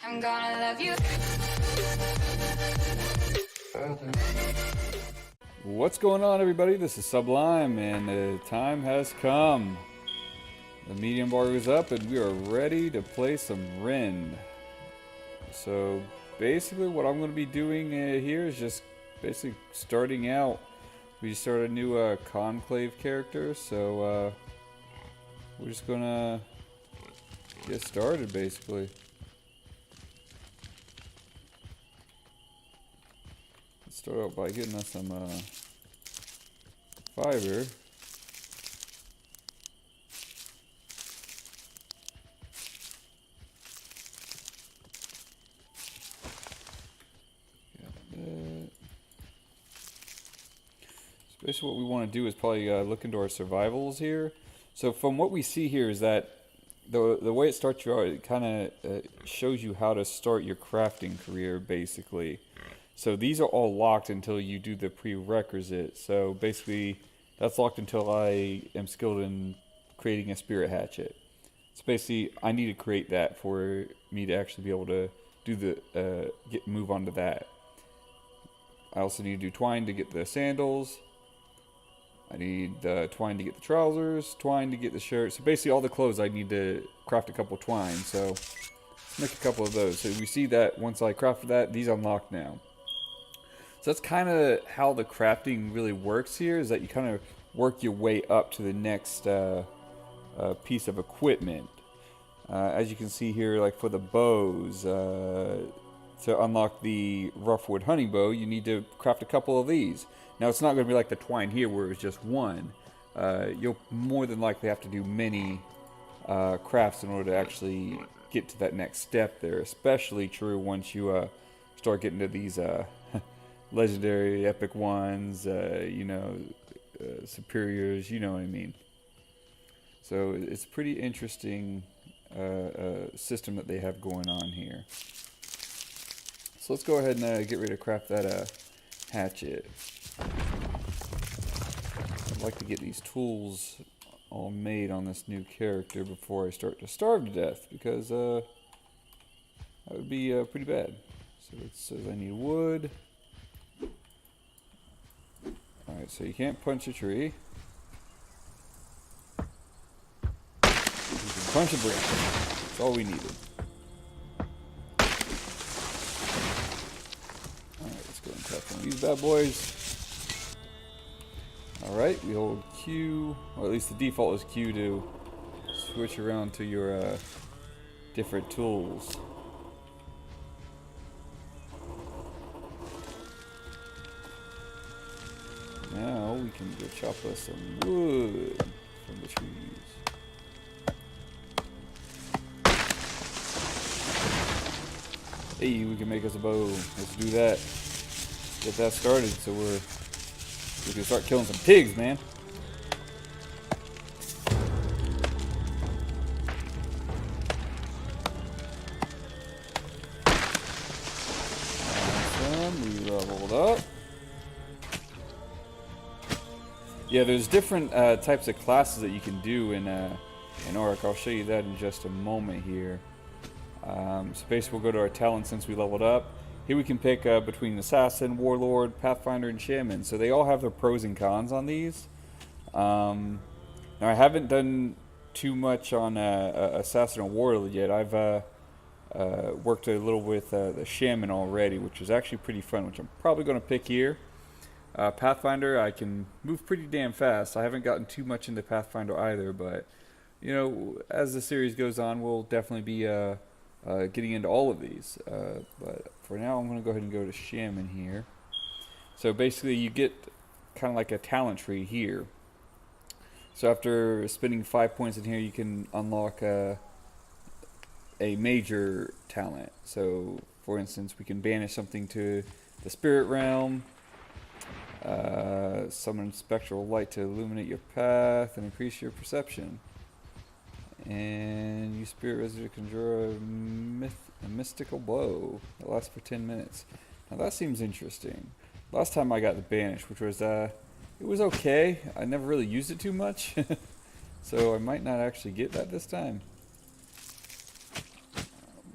I'm gonna love you. What's going on, everybody? This is Sublime, and the time has come. The medium bar is up, and we are ready to play some Rend. So, basically, what I'm going to be doing here is just basically starting out. We just started a new Conclave character, so we're just going to get started, basically. Let's start out by getting us some fiber. So basically what we want to do is probably look into our survivals here. So from what we see here is that the way it starts you out, it kind of shows you how to start your crafting career, basically. So these are all locked until you do the prerequisite. So basically that's locked until I am skilled in creating a spirit hatchet. So basically I need to create that for me to actually be able to do the move on to that. I also need to do twine to get the sandals. I need twine to get the trousers, twine to get the shirt. So basically all the clothes I need to craft a couple twine. So let's make a couple of those. So we see that once I crafted that, these unlock now. So that's kind of how the crafting really works here, is that you kind of work your way up to the next piece of equipment. As you can see here, like for the bows, to unlock the roughwood hunting bow, you need to craft a couple of these. Now it's not going to be like the twine here where it's just one. You'll more than likely have to do many crafts in order to actually get to that next step there. Especially true once you start getting to these legendary epic ones, superiors, you know what I mean. So it's a pretty interesting system that they have going on here. So let's go ahead and get ready to craft that hatchet. I'd like to get these tools all made on this new character before I start to starve to death, because that would be pretty bad. So it says I need wood. Alright, so you can't punch a tree. You can punch a brick. That's all we needed. Alright, let's go and tap one of these bad boys. Alright, we hold Q, or at least the default is Q, to switch around to your different tools. Now we can go chop us some wood from the trees. Hey, we can make us a bow. Let's do that. Get that started so we can start killing some pigs, man. Awesome, we leveled up. Yeah, there's different types of classes that you can do in Nordic. I'll show you that in just a moment here. So basically we'll go to our talent since we leveled up. Here we can pick between Assassin, Warlord, Pathfinder, and Shaman. So they all have their pros and cons on these. Now I haven't done too much on Assassin or Warlord yet. I've worked a little with the Shaman already, which is actually pretty fun, which I'm probably going to pick here. Pathfinder, I can move pretty damn fast. I haven't gotten too much into Pathfinder either, but you know, as the series goes on, we'll definitely be getting into all of these. But for now, I'm going to go ahead and go to Shaman here. So basically, you get kind of like a talent tree here. So after spending 5 points in here, you can unlock a major talent. So, for instance, we can banish something to the spirit realm. Summon spectral light to illuminate your path and increase your perception. And use spirit residue to conjure a mystical blow that lasts for 10 minutes. Now that seems interesting. Last time I got the banish, which was it was okay. I never really used it too much, so I might not actually get that this time.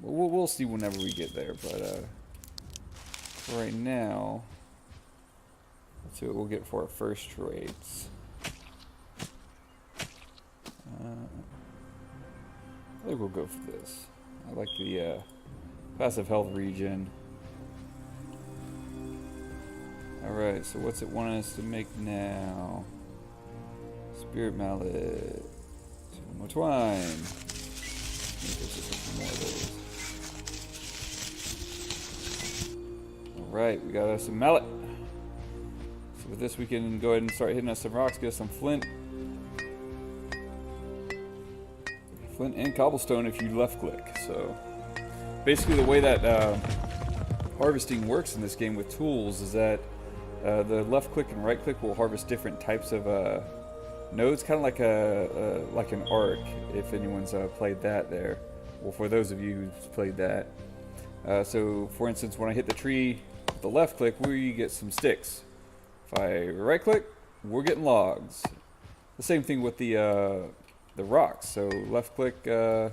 we'll see whenever we get there. But right now, let's see what we'll get for our first traits. I think we'll go for this. I like the passive health regen. Alright, so what's it want us to make now? Spirit mallet. Some more twine. More of those. Alright, we got us some mallet. So with this we can go ahead and start hitting us some rocks, get us some flint. Flint and cobblestone if you left click. So basically the way that harvesting works in this game with tools is that the left click and right click will harvest different types of nodes, kind of like an arc, if anyone's played that there. Well, for those of you who've played that. So for instance, when I hit the tree with the left click, we get some sticks. If I right click, we're getting logs. The same thing with the rocks. So left click, yeah,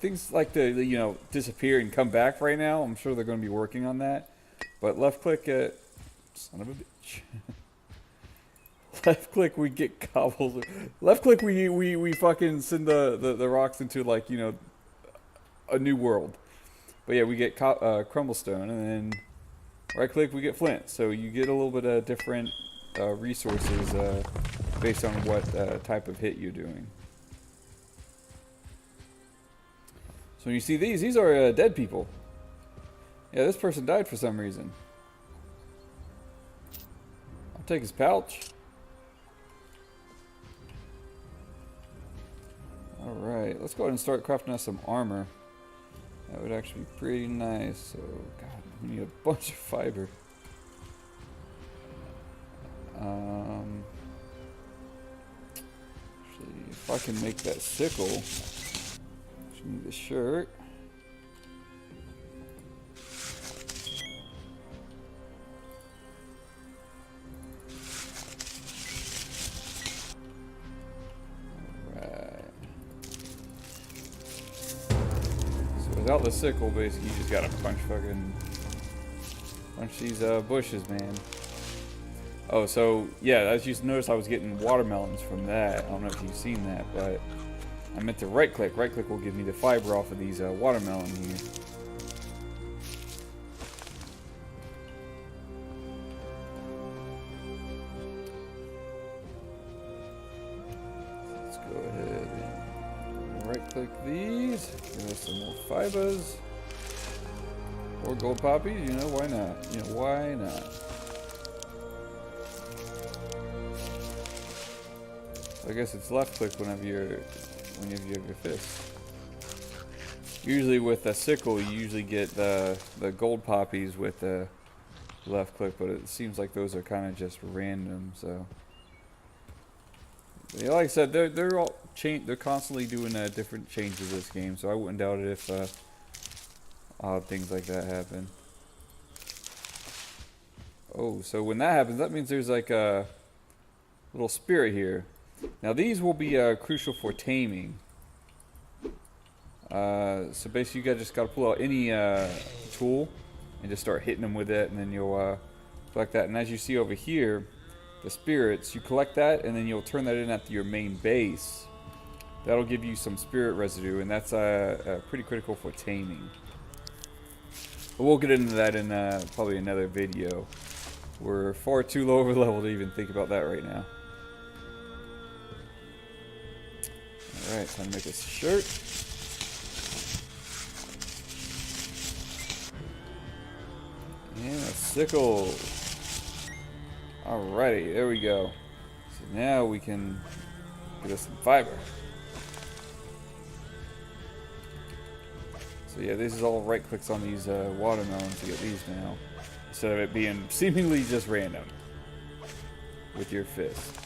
things like the disappear and come back right now. I'm sure they're going to be working on that. But left click, son of a bitch. Left click, we get cobbles. Left click, we fucking send the rocks into like a new world. But yeah, we get crumblestone, and then right click, we get flint. So you get a little bit of different resources based on what type of hit you're doing. So when you see these are dead people. Yeah, this person died for some reason. I'll take his pouch. Alright, let's go ahead and start crafting us some armor. That would actually be pretty nice. So, God, we need a bunch of fiber. Actually, if I can make that sickle, just need the shirt. Without the sickle, basically, you just gotta punch these bushes, man. Oh, so yeah, as you noticed, I was getting watermelons from that. I don't know if you've seen that, but I meant to right click. Right click will give me the fiber off of these watermelon here. Let's go ahead and right click these. Give us some more fibers. Or gold poppies, why not? Why not? I guess it's left click whenever you have your fist. Usually with a sickle, you usually get the gold poppies with the left click, but it seems like those are kind of just random. So, yeah, like I said, they're all they're constantly doing different changes to this game, so I wouldn't doubt it if odd things like that happen. Oh, so when that happens, that means there's like a little spirit here. Now these will be crucial for taming. So basically, you just got to pull out any tool and just start hitting them with it, and then you'll collect that. And as you see over here, the spirits, you collect that, and then you'll turn that in at your main base. That'll give you some spirit residue, and that's pretty critical for taming. But we'll get into that in probably another video. We're far too low of a level to even think about that right now. Alright, time to make us a shirt. And a sickle. Alrighty, there we go. So now we can get us some fiber. So yeah, this is all right clicks on these watermelons to get these now. Instead of it being seemingly just random with your fist.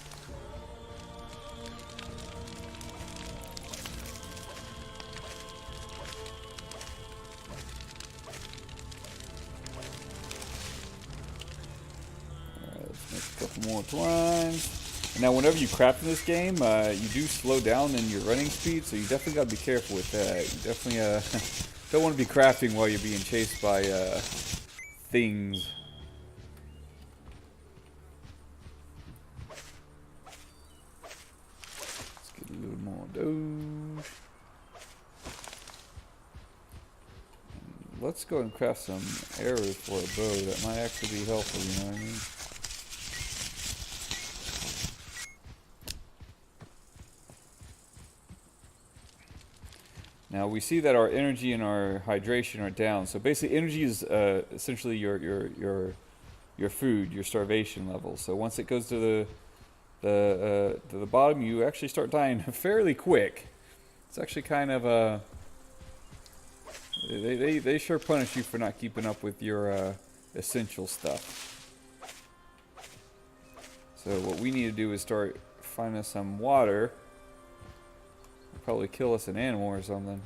Alright, let's make a couple more twines. Now, whenever you craft in this game, you do slow down in your running speed, so you definitely got to be careful with that. You definitely don't want to be crafting while you're being chased by things. Let's get a little more of those. Let's go and craft some arrows for a bow. That might actually be helpful, you know what I mean? Now we see that our energy and our hydration are down. So basically, energy is essentially your food, your starvation level. So once it goes to the bottom, you actually start dying fairly quick. It's actually kind of they sure punish you for not keeping up with your essential stuff. So what we need to do is start finding some water. Probably kill us an animal or something.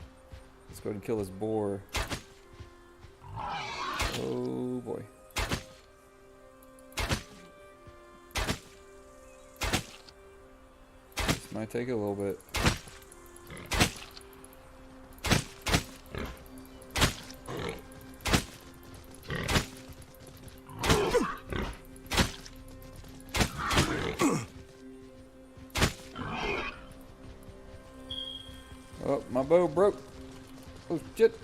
Let's go ahead and kill this boar. Oh boy. This might take a little bit. Oh, my bow broke. Oh, shit.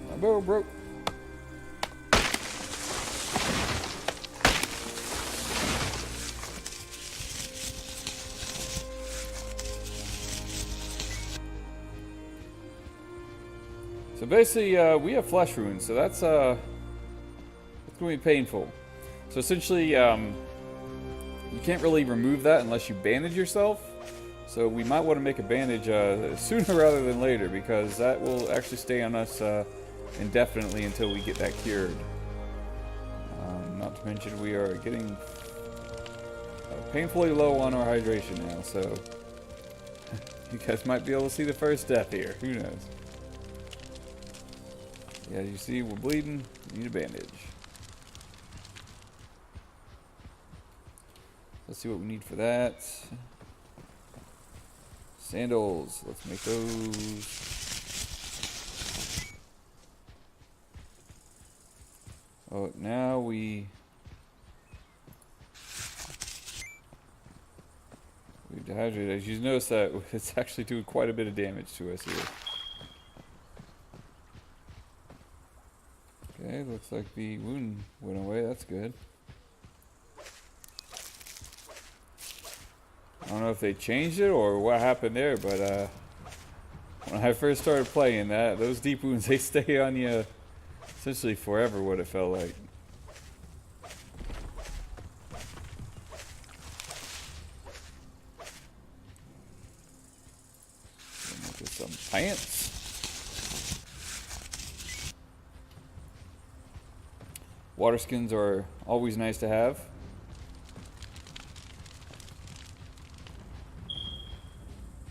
My bow broke. So basically, we have flesh wounds, so that's going to be painful. So essentially, you can't really remove that unless you bandage yourself. So we might want to make a bandage sooner rather than later, because that will actually stay on us indefinitely until we get that cured. Not to mention we are getting painfully low on our hydration now, so you guys might be able to see the first step here. Who knows? Yeah, you see we're bleeding. We need a bandage. Let's see what we need for that. Sandals. Let's make those. Oh, now we dehydrated. As you notice that it's actually doing quite a bit of damage to us here. Okay, looks like the wound went away. That's good. I don't know if they changed it or what happened there, but when I first started playing that, those deep wounds, they stay on you essentially forever, what it felt like. Get some pants. Water skins are always nice to have.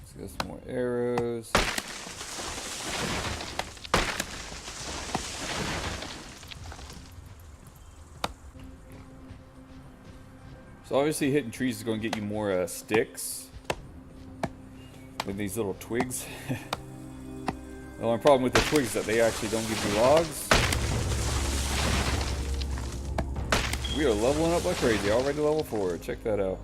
Let's get some more arrows. So obviously hitting trees is going to get you more sticks than these little twigs. The only problem with the twigs is that they actually don't give you logs. We are leveling up like crazy, already level 4. Check that out.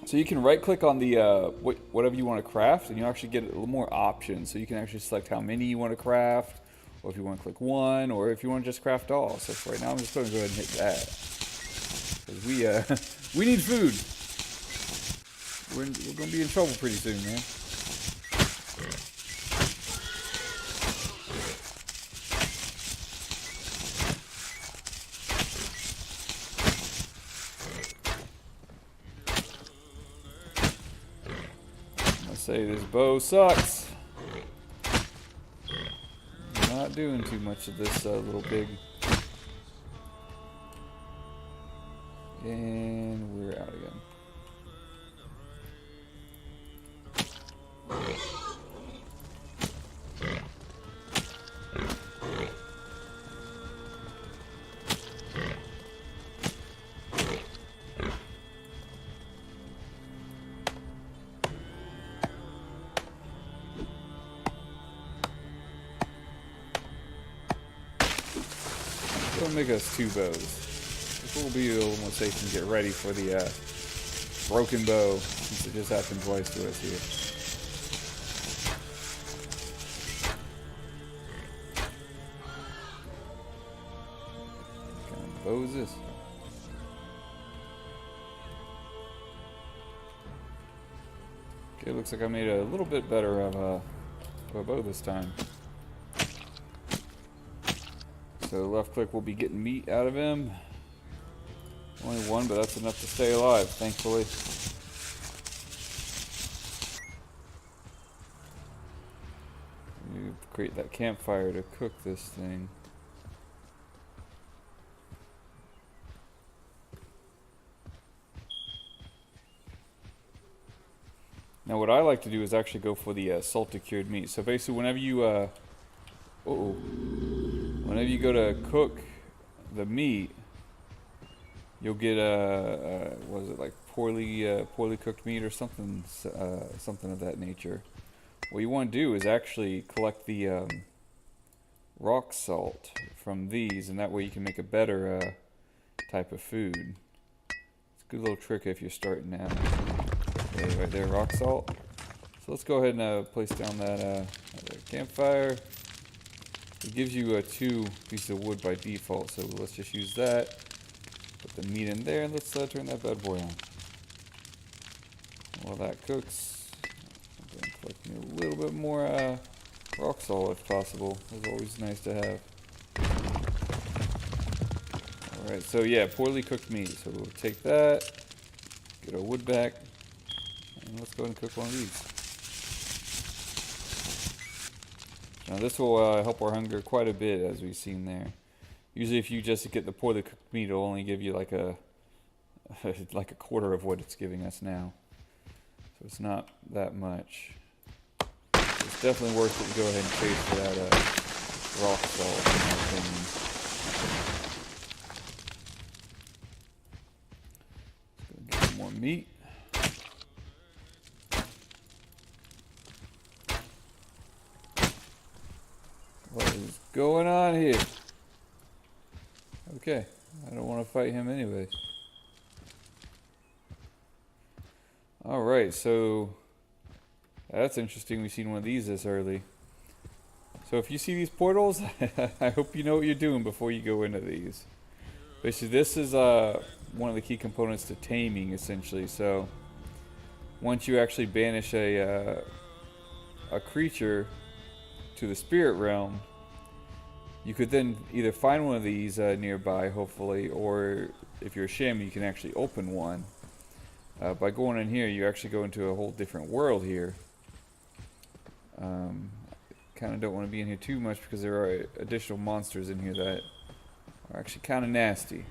So you can right click on the whatever you want to craft, and you actually get a little more options. So you can actually select how many you want to craft, or if you want to click one, or if you want to just craft all. So for right now, I'm just going to go ahead and hit that, because we need food. We're going to be in trouble pretty soon, man. Say this bow sucks. I'm not doing too much of this little pig. And we're out again. gonna make us 2 bows. This will be a little more safe and get ready for the broken bow, since it just happened twice to us here. What kind of bow is this? Okay, looks like I made a little bit better of a bow this time. So left click will be getting meat out of him. Only 1, but that's enough to stay alive, thankfully. You create that campfire to cook this thing. Now what I like to do is actually go for the salted cured meat. So basically whenever you whenever you go to cook the meat, you'll get what is it, like poorly cooked meat or something, something of that nature. What you want to do is actually collect the rock salt from these, and that way you can make a better type of food. It's a good little trick if you're starting out. Okay, right there, rock salt. So let's go ahead and place down that campfire. It gives you 2 pieces of wood by default, so let's just use that. Put the meat in there, and let's turn that bad boy on. While that cooks, I'm going to collect me a little bit more rock salt if possible. It's always nice to have. Alright, so yeah, poorly cooked meat. So we'll take that, get our wood back, and let's go ahead and cook one of these. Now this will help our hunger quite a bit, as we've seen there. Usually if you just get the poorly cooked meat, it'll only give you like a like a quarter of what it's giving us now. So it's not that much. It's definitely worth it to go ahead and chase for that rock salt, in my opinion. Let's go get some more meat. What is going on here? Okay, I don't want to fight him anyways. Alright, so that's interesting. We've seen one of these this early. So if you see these portals, I hope you know what you're doing before you go into these. Basically, this is one of the key components to taming, essentially. So once you actually banish a creature to the spirit realm, you could then either find one of these nearby, hopefully, or if you're a shaman, you can actually open one. By going in here, you actually go into a whole different world here. Kind of don't want to be in here too much because there are additional monsters in here that are actually kind of nasty.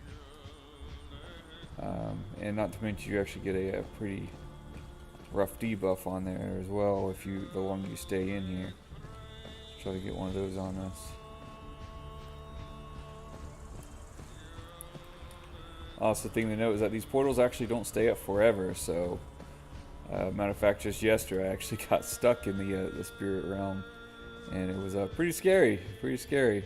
And not to mention, you actually get a pretty rough debuff on there as well if the longer you stay in here. Try to get one of those on us. Also, the thing to note is that these portals actually don't stay up forever. So, matter of fact, just yesterday I actually got stuck in the spirit realm, and it was pretty scary. Pretty scary.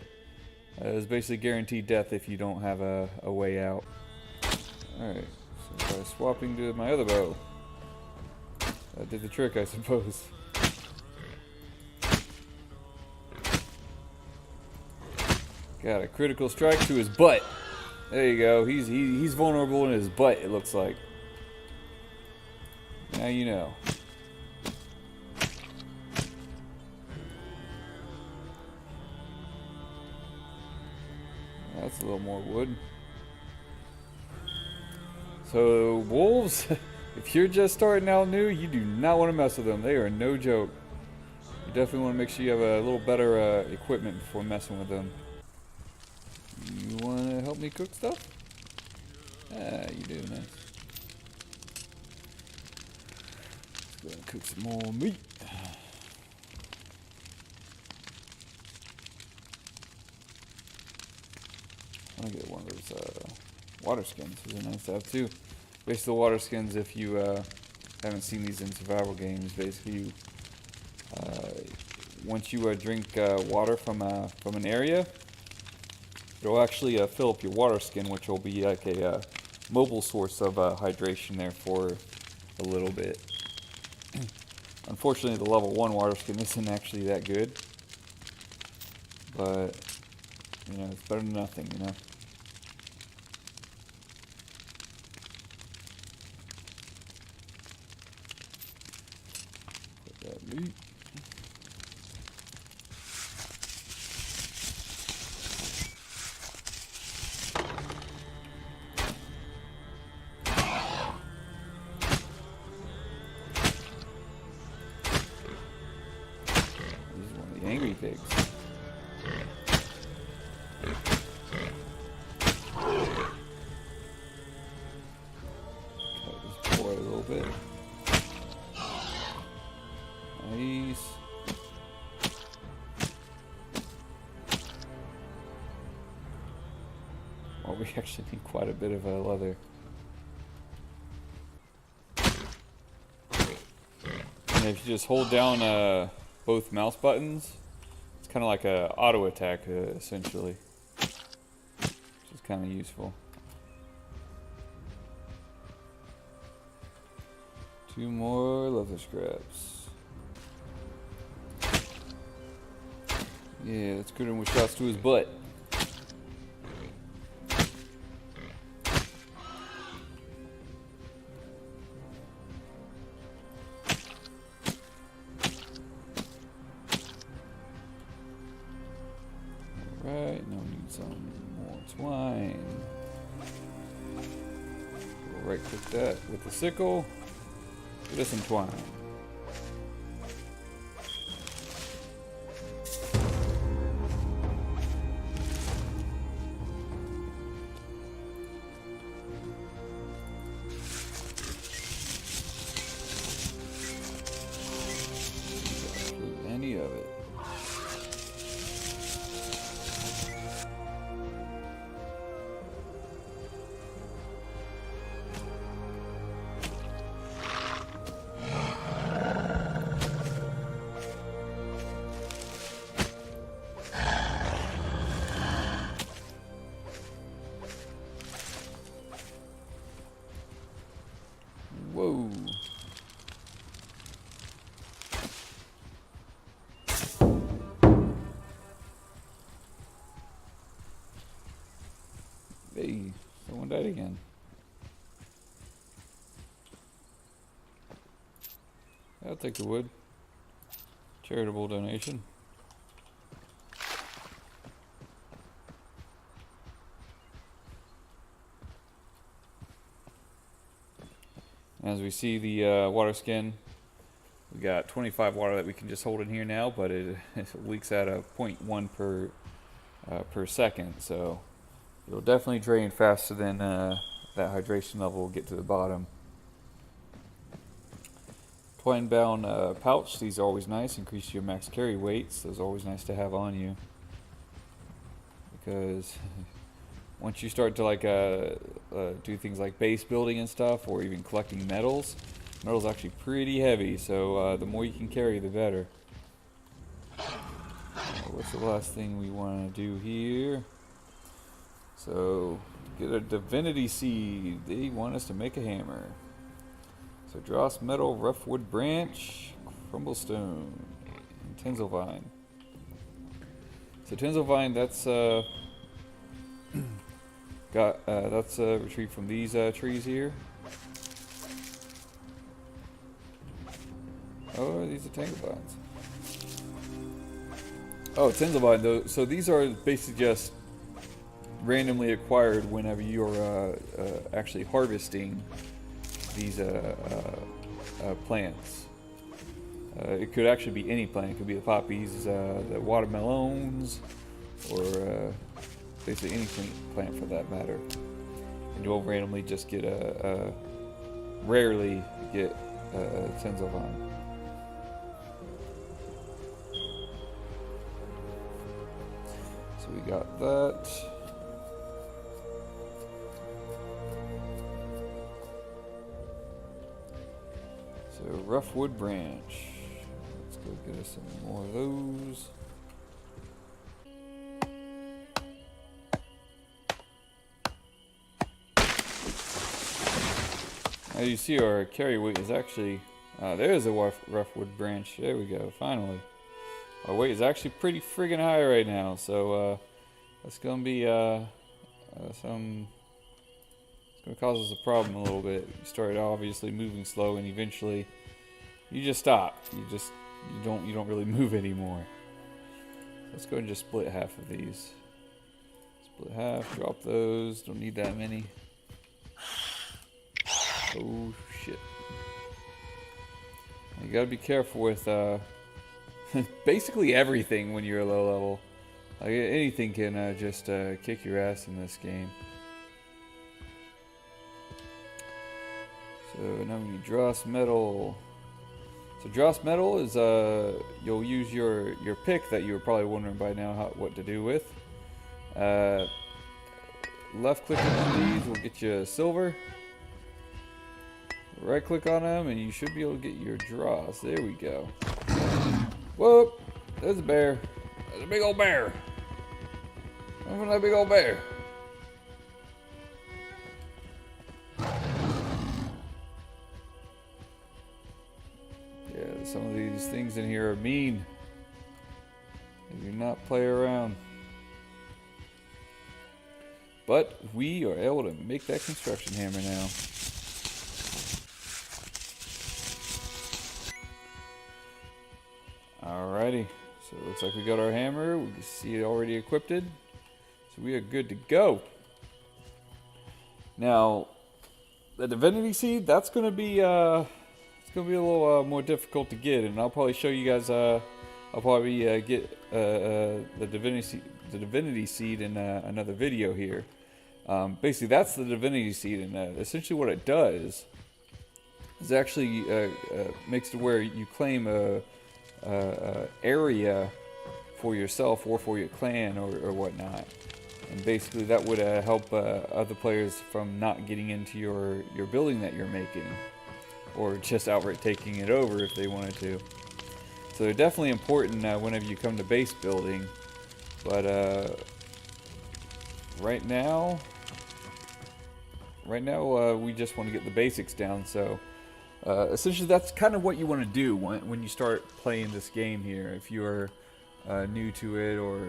It was basically guaranteed death if you don't have a way out. All right, so by swapping to my other bow, that did the trick, I suppose. Got a critical strike to his butt. There you go. He's vulnerable in his butt, it looks like. Now you know. That's a little more wood. So wolves, if you're just starting out new, you do not want to mess with them. They are no joke. You definitely want to make sure you have a little better equipment before messing with them. You want to help me cook stuff? Ah, you do, nice. Let's go and cook some more meat. I'll get one of those water skins. These are nice to have too. Basically, the water skins, if you haven't seen these in survival games, basically, once you drink water from an area, It'll actually fill up your water skin, which will be like a mobile source of hydration there for a little bit. Unfortunately, the level 1 water skin isn't actually that good, but you know, it's better than nothing, you know. Put that meat. Angry pigs. Cut this boy a little bit. Nice. Well, we actually need quite a bit of leather. And if you just hold down both mouse buttons, it's kind of like a auto attack essentially, which is kind of useful. 2 more leather scraps. Yeah, let's get him with shots to his butt. Alright, now we need some more twine. We'll right click that with the sickle. Get us some twine. Any of it. Whoa. Hey, someone died again. I'll take the wood. Charitable donation. As we see the water skin, we got 25 water that we can just hold in here now, but it leaks at a 0.1 per second, so it'll definitely drain faster than that hydration level will get to the bottom. Twine bound pouch, these are always nice, increase your max carry weights. Those are always nice to have on you, because once you start to like do things like base building and stuff, or even collecting metals, metal's actually pretty heavy, so the more you can carry, the better. What's the last thing we want to do here? So, get a divinity seed. They want us to make a hammer. So, dross metal, rough wood branch, crumblestone, and tinsel vine. So, tinsel vine, that's that's retrieved from these trees here. Oh, these are tangle vines. Oh, tinsel vine though. So these are basically just randomly acquired whenever you're actually harvesting these plants. It could actually be any plant. It could be the poppies, the watermelons, or basically any plant for that matter. And you'll randomly just get rarely get a tinsel vine. So we got that. So rough wood branch. Let's go get us some more of those. As you see, our carry weight is actually... there's a rough wood branch. There we go, finally. Our weight is actually pretty friggin' high right now, so that's gonna be it's gonna cause us a problem a little bit. You start obviously moving slow, and eventually you just stop. You don't really move anymore. Let's go and just split half of these. Split half, drop those. Don't need that many. Oh shit. You gotta be careful with basically everything when you're low level. Like anything can just kick your ass in this game. So now we need dross metal. So dross metal is you'll use your pick that you were probably wondering by now what to do with. Left click on these will get you silver. Right click on them and you should be able to get your dross. There we go. Whoop! There's a bear. There's a big old bear. Look at that big old bear. Yeah, some of these things in here are mean. They do not play around. But we are able to make that construction hammer now. Alrighty, so it looks like we got our hammer. We can see it already equipped. So we are good to go. Now, the divinity seed, that's going to be it's going to be a little more difficult to get, and I'll probably show you guys. I'll probably get the divinity seed in another video here. Basically, that's the divinity seed, and essentially what it does is actually makes it where you claim a area for yourself or for your clan or whatnot, and basically that would help other players from not getting into your building that you're making, or just outright taking it over if they wanted to. So they're definitely important whenever you come to base building, but right now we just want to get the basics down. So essentially that's kind of what you want to do when you start playing this game here, if you are new to it or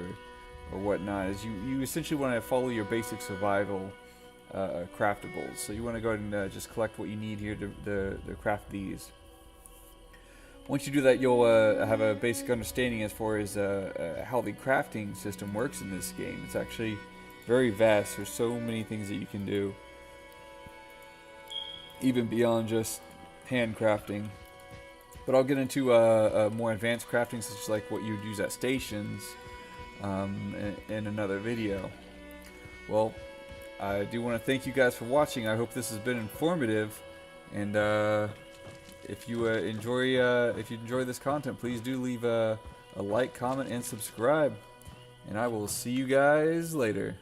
whatnot, is you essentially want to follow your basic survival craftables. So you want to go ahead and just collect what you need here to craft these. Once you do that, you'll have a basic understanding as far as how the crafting system works in this game. It's actually very vast. There's so many things that you can do, even beyond just handcrafting. But I'll get into more advanced crafting, such as like what you would use at stations, in another video. Well, I do want to thank you guys for watching. I hope this has been informative, and if you enjoy this content, please do leave a like, comment, and subscribe. And I will see you guys later.